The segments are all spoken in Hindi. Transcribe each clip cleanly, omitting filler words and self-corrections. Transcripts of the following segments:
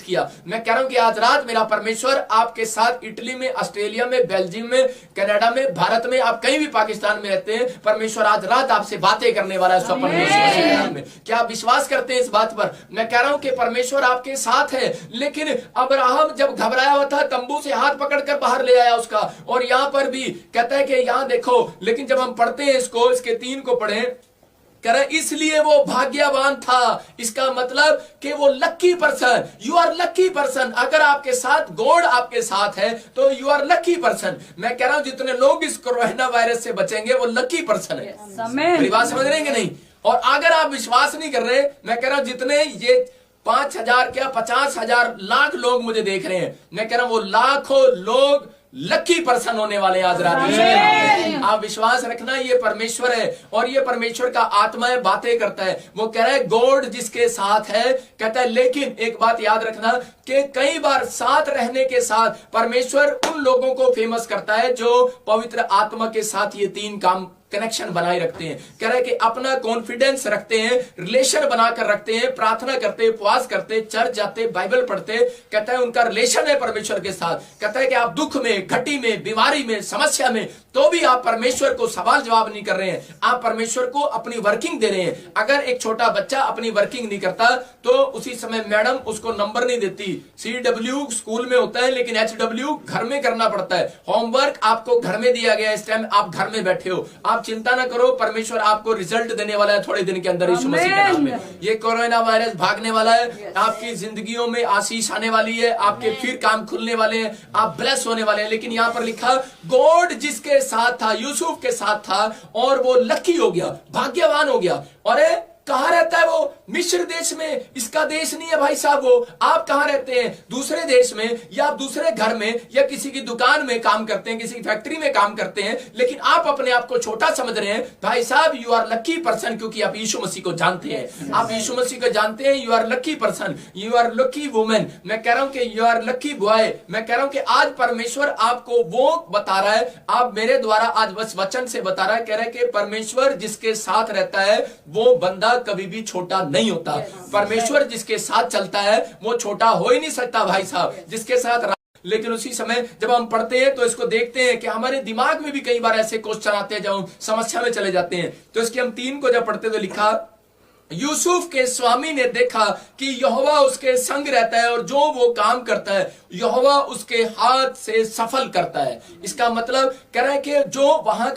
किया। मैं कह रहा हूं कि आज रात मेरा परमेश्वर आपके साथ इटली में, ऑस्ट्रेलिया में, बेल्जियम में, कनाडा में, भारत में, आप कहीं भी पाकिस्तान में रहते हैं, परमेश्वर आज रात आपसे बातें करने वाला है स्वप्न में। क्या आप विश्वास करते हैं इस बात पर? मैं कह रहा हूं कि परमेश्वर आपके साथ है। लेकिन अब्राहम जब घबराया हुआ था, तंबू से हाथ पकड़कर बाहर ले आया उसका। और यहां पर भी कहता है कि यहां देखो, लेकिन जब हम पढ़ते हैं इसको, इसके 3 को पढ़ें, कह रहे इसलिए वो भाग्यवान था। इसका मतलब कि वो lucky person, you are lucky person. अगर आपके साथ गॉड आपके साथ है तो यू आर लकी पर्सन। मैं कह रहा हूं जितने लोग इस कोरोना वायरस से बचेंगे वो लकी पर्सन है। मेरी बात समझ रहे हैं कि नहीं? और अगर आप विश्वास नहीं कर रहे, मैं कह रहा हूं जितने ये 5,000 क्या 50,000 लाख लोग मुझे देख रहे हैं, मैं कह रहा हूं वो लाखों लोग लकी पर्सन होने वाले आज रात। आप विश्वास रखना, ये परमेश्वर है और ये परमेश्वर का आत्मा है, बातें करता है। वो कह रहा है गॉड जिसके साथ है, कहता है। लेकिन एक बात याद रखना कि कई बार साथ रहने के साथ परमेश्वर उन लोगों को फेमस करता है जो पवित्र आत्मा के साथ ये 3 काम कनेक्शन बनाए रखते हैं। कह रहे हैं कि अपना कॉन्फिडेंस रखते हैं, रिलेशन बनाकर रखते हैं, प्रार्थना करते, उपवास करते, चर्च जाते, बाइबल पढ़ते। कहता है उनका रिलेशन है परमेश्वर के साथ। कहता है कि आप दुख में, घटी में, बीमारी में, समस्या में, तो भी आप परमेश्वर को सवाल जवाब नहीं कर रहे हैं, आप परमेश्वर को अपनी वर्किंग दे रहे हैं। अगर एक छोटा बच्चा अपनी वर्किंग नहीं करता तो उसी समय मैडम उसको नंबर नहीं देती। CW स्कूल में होता है, लेकिन HW घर में करना पड़ता है। होमवर्क आपको घर में दिया गया, इस टाइम आप घर में बैठे हो। आप चिंता ना करो, परमेश्वर आपको रिजल्ट देने वाला है थोड़े दिन के अंदर यीशु मसीह के नाम में। ये कोरोना वायरस भागने वाला है, आपकी जिंदगियों में आशीष आने वाली है, आपके फिर काम खुलने वाले हैं, आप ब्लेस होने वाले हैं। लेकिन यहां पर लिखा गॉड जिसके साथ था, यूसुफ के साथ था और वो लकी हो गया, भाग्यवान हो गया। और कहां रहता है वो? मिस्र देश में। इसका देश नहीं है भाई साहब वो। आप कहां रहते हैं? दूसरे देश में, या आप दूसरे घर में, या किसी की दुकान में काम करते हैं, किसी की फैक्ट्री में काम करते हैं, लेकिन आप अपने आप को छोटा समझ रहे हैं। भाई साहब यू आर लकी पर्सन, क्योंकि आप यीशु मसीह को जानते हैं। आप यीशु मसीह को जानते हैं, you are lucky person, you are lucky women. मैं कह रहा हूं कि यू आर लकी बॉय। मैं कह रहा हूं कि आज परमेश्वर आपको वो बता रहा है, आप मेरे द्वारा आज बस वचन से बता रहा है। कह रहा है कि परमेश्वर जिसके साथ रहता है वो बंदा कभी भी छोटा नहीं होता। परमेश्वर जिसके साथ चलता है वो छोटा हो ही नहीं सकता भाई साहब, जिसके साथ। लेकिन उसी समय जब हम पढ़ते हैं तो इसको देखते हैं कि हमारे दिमाग में भी कई बार ऐसे क्वेश्चन आते हैं जब हम समस्या में चले जाते हैं। तो इसके हम 3 को जब पढ़ते तो लिखा, यूसुफ के स्वामी ने देखा कि यहोवा उसके संग रहता है और जो वो काम करता है यहोवा उसके हाथ से सफल करता है। इसका मतलब कह रहा है कि जो वहां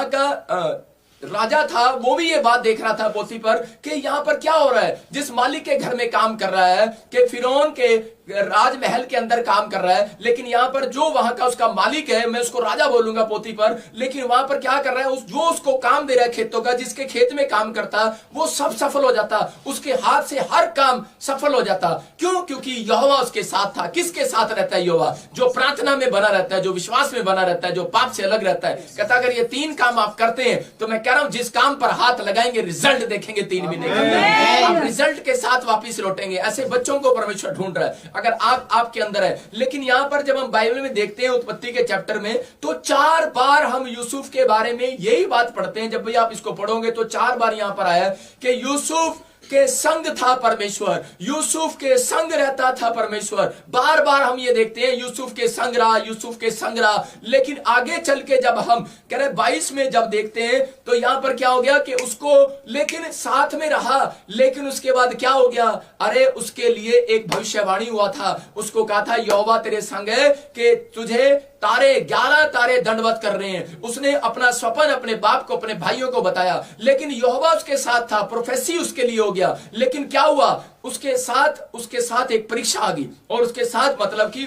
का राजा था वो भी ये बात देख रहा था पोतीफर कि यहां पर क्या हो रहा है। जिस मालिक के घर में काम कर रहा है, कि फिरौन के राजमहल के अंदर काम कर रहा है, लेकिन यहां पर जो वहां का उसका मालिक है, मैं उसको राजा बोलूंगा पोतीफर, लेकिन वहां पर क्या कर रहा है, जो उसको काम दे रहा है खेतों का, जिसके खेत में काम करता वो सब सफल हो जाता, उसके हाथ से हर काम सफल हो जाता। क्यों? क्योंकि यहोवा उसके साथ था। किसके साथ रहता है? यहोवा जो प्रार्थना में बना रहता है, जो विश्वास में बना रहता है, जो पाप से अलग रहता है। कहता अगर ये 3 काम आप करते हैं तो मैं कह रहा हूं जिस काम पर हाथ लगाएंगे रिजल्ट देखेंगे 3 महीने का, आप रिजल्ट के साथ वापिस लौटेंगे। ऐसे बच्चों को परमेश्वर ढूंढ रहा है अगर आपके अंदर है। लेकिन यहां पर जब हम बाइबल में देखते हैं उत्पत्ति के चैप्टर में, तो 4 बार हम यूसुफ के बारे में यही बात पढ़ते हैं। जब भी आप इसको पढ़ोगे तो 4 बार यहां पर आया कि यूसुफ के संग था परमेश्वर, यूसुफ के संग रहता था परमेश्वर। बार बार हम ये देखते हैं यूसुफ के संग रहा, यूसुफ के संग रहा। लेकिन आगे चल के जब हम कह रहे 22 में जब देखते हैं तो यहां पर क्या हो गया कि उसको लेकिन साथ में रहा, लेकिन उसके बाद क्या हो गया? अरे उसके लिए एक भविष्यवाणी हुआ था, उसको कहा था यहोवा तेरे संग है कि तुझे 11 तारे दंडवत कर रहे हैं। उसने अपना स्वप्न अपने बाप को, अपने भाइयों को बताया, लेकिन यहोवा उसके साथ था, प्रोफेसी उसके लिए हो गया। लेकिन क्या हुआ? उसके साथ एक परीक्षा आ गई, और उसके साथ मतलब कि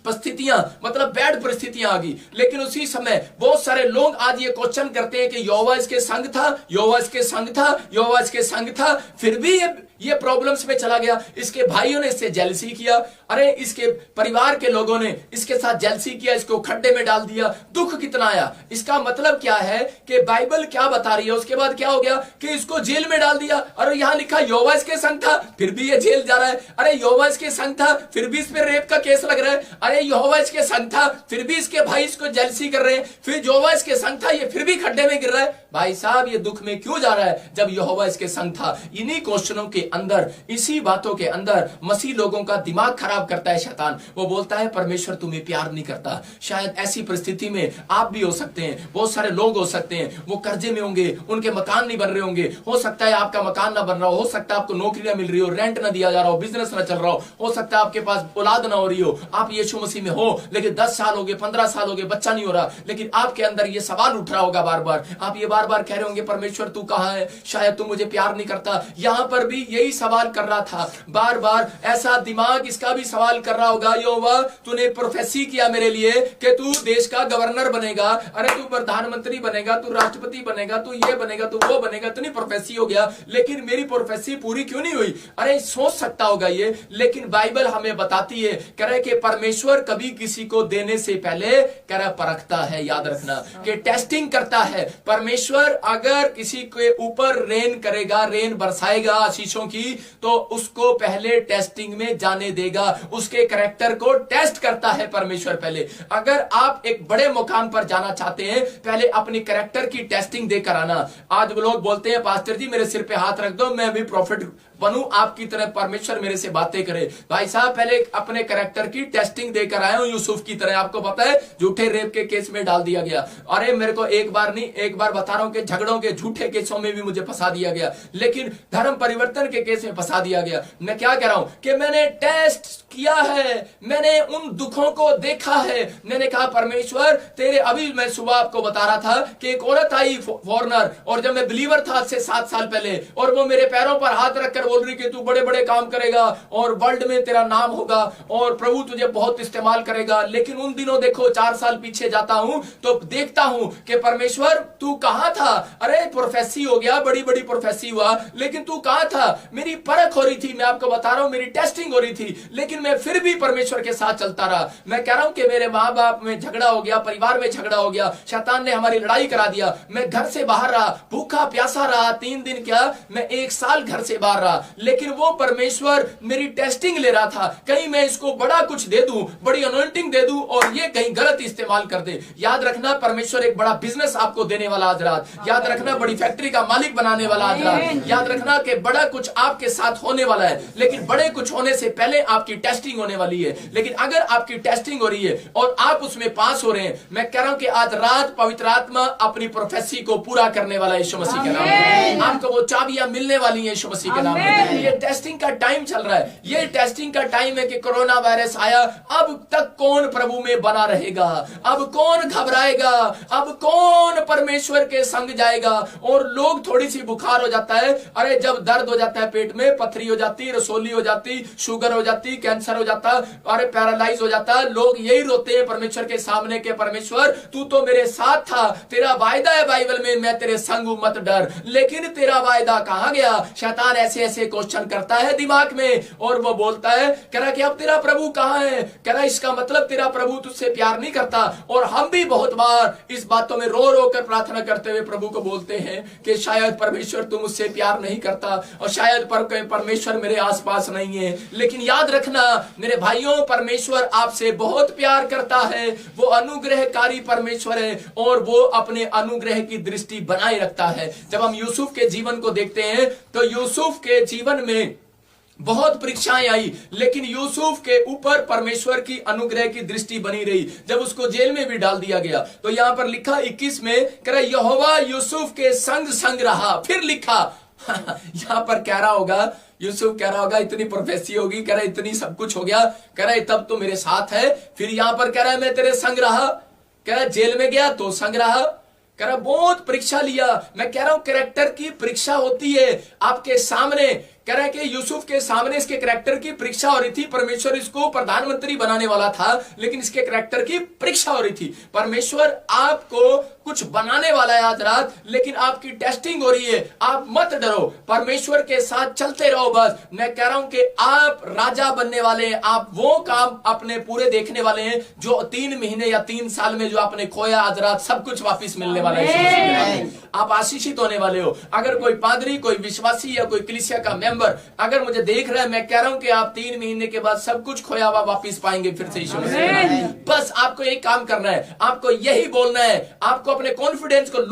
परिस्थितियां, मतलब बैड परिस्थितियां आ गई। लेकिन उसी समय बहुत सारे लोग आज ये क्वेश्चन करते हैं कि यहोवा इसके संग था, यहोवा इसके संग था, यहोवा इसके संग था, फिर भी ये प्रॉब्लम्स में चला गया। इसके भाइयों ने इससे जेलसी किया, अरे इसके परिवार के लोगों ने इसके साथ जेलसी किया, इसको खड्डे में डाल दिया, दुख कितना आया। इसका मतलब क्या है कि बाइबल क्या बता रही है? उसके बाद क्या हो गया कि इसको जेल में डाल दिया। अरे यहां लिखा यहोवा इसके संग था, फिर भी ये जेल जा रहा है। अरे यहोवा इसके संग था, फिर भी इस पे रेप का केस लग रहा है। अरे यहोवा इसके संग था, फिर भी इसके भाई इसको जेलसी कर रहे हैं। फिर यहोवा इसके संग था, ये फिर भी खड्डे में गिर रहा है। भाई साहब ये दुख में क्यों जा रहा है जब यहोवा इसके संग था? इन्हीं क्वेश्चनों के अंदर, इसी बातों के अंदर मसीह लोगों का दिमाग खराब करता है शैतान। वो बोलता है परमेश्वर तुम्हें प्यार नहीं करता। शायद ऐसी परिस्थिति में आप भी हो सकते हैं, बहुत सारे लोग हो सकते हैं, वो कर्जे में होंगे, उनके मकान नहीं बन रहे होंगे, हो सकता है आपका मकान ना बन रहा हो सकता है आपको नौकरी ना मिल रही हो, रेंट ना दिया जा रहा हो, बिजनेस ना चल रहा हो सकता है आपके पास औलाद ना हो रही हो, आप यीशु मसीह में हो लेकिन 10 साल हो गए, 15 साल हो गए, बच्चा नहीं हो रहा, लेकिन आपके अंदर ये सवाल उठ रहा होगा बार बार, आप ये बार बार कह रहे होंगे परमेश्वर तू कहां है, शायद तू मुझे प्यार नहीं करता। यहां पर भी यही सवाल कर रहा था बार बार, ऐसा दिमाग इसका भी सवाल कर रहा होगा, यहोवा तूने प्रोफेसी किया मेरे लिए कि तू देश का गवर्नर बनेगा, अरे तू प्रधानमंत्री बनेगा, तू राष्ट्रपति बनेगा, तू ये बनेगा, तू वो बनेगा, इतनी प्रोफेसी हो गया, लेकिन मेरी प्रोफेसी पूरी क्यों नहीं हुई। अरे सोच सकता होगा ये, लेकिन बाइबल हमें बताती है, कह रहे कि परमेश्वर कभी किसी को देने से पहले कह रहा परखता है, याद रखना कि टेस्टिंग करता है। परमेश्वर अगर किसी के ऊपर रेन करेगा, रेन बरसाएगा आशीषों की, तो उसको पहले टेस्टिंग में जाने देगा, उसके कैरेक्टर को टेस्ट करता है परमेश्वर पहले। अगर आप एक बड़े मुकाम पर जाना चाहते हैं, पहले अपनी कैरेक्टर की टेस्टिंग देकर आना। आज वो लोग बोलते हैं पास्टर जी मेरे सिर पे हाथ रख दो, मैं भी प्रॉफिट बनूं आपकी तरह, परमेश्वर मेरे से बातें करे। भाई साहब पहले अपने कैरेक्टर की टेस्टिंग देकर आए हो, यूसुफ की तरह। आपको पता है झूठे रेप के केस में डाल दिया गया, अरे मेरे को एक बार नहीं एक बार बता रहा हूं कि झगड़ों के झूठे केसों में भी मुझे फंसा दिया गया, लेकिन धर्म परिवर्तन के केस में फंसा दिया गया। मैं क्या कह रहा हूं कि मैंने टेस्ट किया है, मैंने उन दुखों को देखा है। मैंने कहा परमेश्वर तेरे, अभी मैं सुबह आपको बता रहा था कि एक औरत आई फॉरनर, और जब मैं बिलीवर था आज से 7 साल पहले, और वो मेरे पैरों पर हाथ रखकर बोल रही कि तू बड़े बड़े काम करेगा और वर्ल्ड में तेरा नाम होगा और प्रभु तुझे बहुत इस्तेमाल करेगा। लेकिन उन दिनों देखो 4 साल पीछे जाता हूं तो देखता हूं कि परमेश्वर तू कहां था। अरे प्रोफेसी हो गया, बड़ी बड़ी प्रोफेसी हुआ, लेकिन तू कहां था। मेरी परख हो रही थी, मैं आपको बता रहा हूं मेरी टेस्टिंग हो रही थी, लेकिन मैं फिर भी परमेश्वर के साथ चलता रहा। मैं कह रहा हूं कि मेरे माँ बाप में झगड़ा हो गया, परिवार में झगड़ा हो गया, शैतान ने हमारी लड़ाई करा दिया, मैं घर से बाहर रहा, भूखा प्यासा रहा, 3 दिन क्या मैं 1 साल घर से बाहर रहा, लेकिन वो परमेश्वर मेरी टेस्टिंग ले रहा था, कहीं मैं इसको बड़ा कुछ दे दूं, बड़ी अनॉइंटिंग दे दूं और ये कहीं गलत इस्तेमाल कर दे। याद रखना परमेश्वर एक बड़ा बिजनेस आपको देने वाला आज रात, याद रखना बड़ी फैक्ट्री का मालिक बनाने वाला आज रात, याद रखना कि बड़ा कुछ आपके साथ होने वाला है, लेकिन बड़े कुछ होने से पहले आपकी टेस्टिंग होने वाली है। लेकिन अगर आपकी टेस्टिंग हो रही है और आप उसमें पास हो रहे हैं, मैं कह रहा हूं कि आज रात पवित्र आत्मा अपनी प्रोफेसी को पूरा करने वाला यीशु मसीह के नाम में, आपको वो चाबियां मिलने वाली हैं यीशु मसीह के नाम में। ये टेस्टिंग का टाइम चल रहा है, ये टेस्टिंग का टाइम है कि कोरोना वायरस आया, अब तक कौन प्रभु में बना रहेगा, अब कौन घबराएगा, अब कौन परमेश्वर के संग जाएगा। और लोग थोड़ी सी बुखार हो जाता है, अरे जब दर्द हो जाता है पेट में, पथरी हो जाती, रसोली हो जाती, शुगर हो जाती, कैंसर हो जाता, अरे पैरालाइज हो जाता, लोग यही रोते हैं परमेश्वर के सामने के परमेश्वर तू तो मेरे साथ था, तेरा वायदा है बाइबल में मैं तेरे संग हूं मत डर, लेकिन तेरा वायदा कहां गया। शैतान ऐसे ऐसे क्वेश्चन करता है दिमाग में और वो बोलता है, कह रहा कि अब तेरा प्रभु कहां है, कह रहा इसका मतलब तेरा प्रभु तुझसे प्यार नहीं करता। और हम भी बहुत बार इस बातों में रो रो कर प्रार्थना करते हुए प्रभु को बोलते हैं कि शायद परमेश्वर तू मुझसे प्यार नहीं करता और शायद परमेश्वर मेरे आसपास नहीं है। लेकिन याद रखना मेरे भाइयों, परमेश्वर आपसे बहुत प्यार करता है, वो अनुग्रहकारी परमेश्वर है और वो अपने अनुग्रह की दृष्टि बनाए रखता है। जब हम यूसुफ के जीवन को देखते हैं तो यूसुफ के जीवन में बहुत परीक्षाएं आई, लेकिन यूसुफ के ऊपर परमेश्वर की अनुग्रह की दृष्टि बनी रही। जब उसको जेल में भी डाल दिया गया तो यहां पर लिखा 21 में, कह रहा यहोवा यूसुफ के संग संग रहा। फिर लिखा यहां पर कह रहा होगा, यूसुफ कह रहा होगा इतनी प्रोफेसी होगी, कह रहा इतनी सब कुछ हो गया, कह रहा तब तो मेरे साथ है। फिर यहां पर कह रहा है मैं तेरे संग रहा, कह रहा जेल में गया तो संग रहा, कह रहा बहुत परीक्षा लिया। मैं कह रहा हूं कैरेक्टर की परीक्षा होती है आपके सामने। कह रहा है कि यूसुफ के सामने इसके कैरेक्टर की परीक्षा हो रही थी। परमेश्वर इसको प्रधानमंत्री बनाने वाला था, लेकिन इसके कैरेक्टर की परीक्षा हो रही थी। परमेश्वर आपको कुछ बनाने वाला है आज रात, लेकिन आपकी टेस्टिंग हो रही है। आप मत डरो, परमेश्वर के साथ चलते रहो बस। मैं कह रहा हूं कि आप राजा बनने वाले हैं, आप वो काम अपने पूरे देखने वाले हैं जो 3 महीने या 3 साल में जो आपने खोया, आज रात सब कुछ वापिस मिलने वाला है। आप आशीषित होने वाले हो। अगर कोई पादरी, कोई विश्वासी या कोई कलीसिया का मेंबर अगर मुझे देख रहा है, मैं कह रहा हूं कि आप 3 महीने के बाद सब कुछ खोया हुआ वापिस पाएंगे फिर से यीशु मसीह। बस आपको यही काम करना है, आपको यही बोलना है, आपको अपने कॉन्फिडेंस को